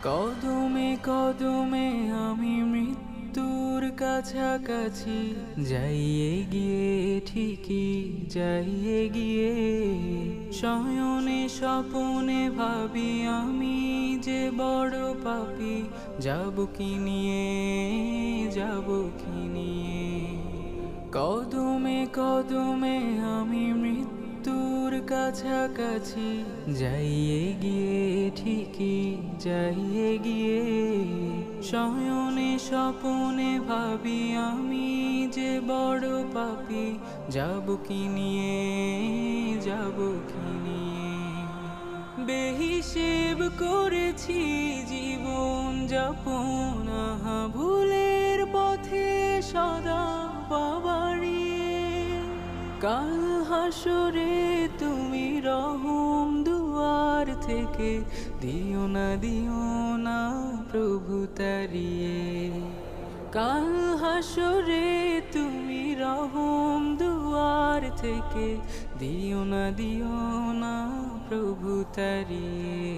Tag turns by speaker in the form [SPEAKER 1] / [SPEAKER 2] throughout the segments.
[SPEAKER 1] কদমে কদমে আমি মৃত্যুর কাছাকাছি যাইয়ে গিয়ে ঠিকই যাইয়ে গিয়ে শয়নে স্বপনে ভাবি আমি যে বড় পাপী যাব কি নিয়ে যাব কি নিয়ে কদমে কদমে আমি মৃত্যুর কাছাকাছি যাইয়ে গিয়ে ঠিকই যাইয়ে গিয়ে শয়নে স্বপনে ভাবি আমি যে বড় পাপী যাব কি নিয়ে যাব কি নিয়ে বেহিসেব করেছি জীবন যাপন আহা ভুলের পথে সদা বাবারি কাল হাসরে তুমি রহম দুয়ার থেকে দিও না প্রভু তারিয়ে কাল হাসরে তুমি রহম দুয়ার থেকে দিও না প্রভু তারিয়ে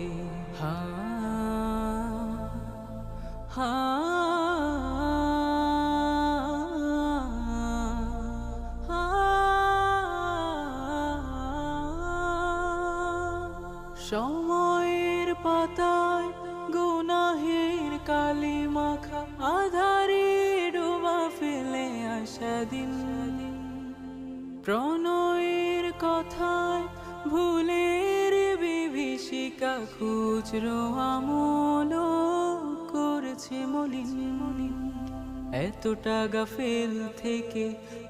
[SPEAKER 1] হা হা সময়ের পাতায় গুনাহের কালি মাখা আধারে ডোবা ফেলে আসা দিন প্রণয়ের কথায় ভুলের বিভীষিকা খুচরো আমল করেছে মলিন মলিন এতটা গাফেল থেকে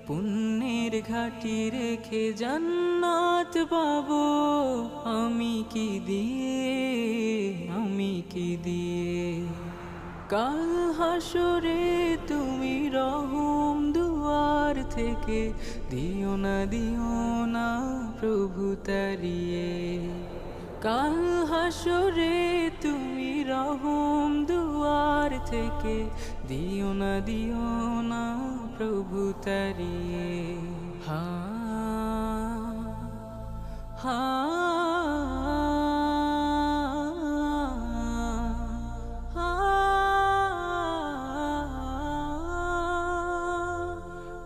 [SPEAKER 1] পুণ্যের ঘাটি রেখে জান্নাত পাবো আমি কি দিয়ে কাল হাসরে তুমি রহম দুয়ার থেকে দিও না প্রভু তারিয়ে কাল হাসরে তুমি রহম দুয়ার থেকে দিও না প্রভু তারিয়ে হা হা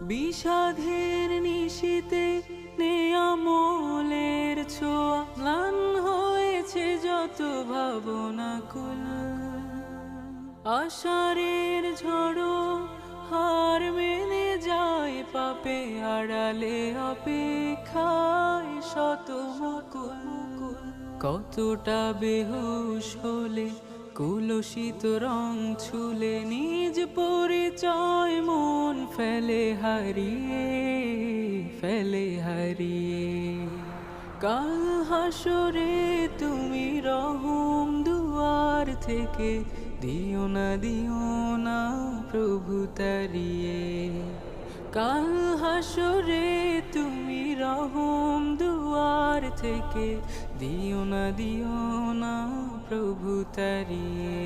[SPEAKER 1] বিষাধের নিশীতে নেয়ামলের ছোঁয়া ম্লান হয়েছে যত ভাবনা কুল আষাঢ়ের ঝড়ো হার মেনে যায় পাপে আড়ালে অপেক্ষায় শত মুকুল কতটা বেহুশ হলে কুলসিত রং ছুলে নিজ পরিচয় মন ফেলে হারিয়ে কাল হাসরে তুমি রহম দুয়ার থেকে দিও না প্রভু তারিয়ে কাল হাসরে তুমি রহম দুয়ার থেকে দিও না প্রভু তারিয়ে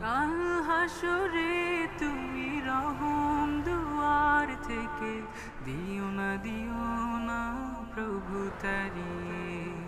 [SPEAKER 1] কাল হাসরে তুমি রহম দুয়ার থেকে দিও না প্রভু তারিয়ে।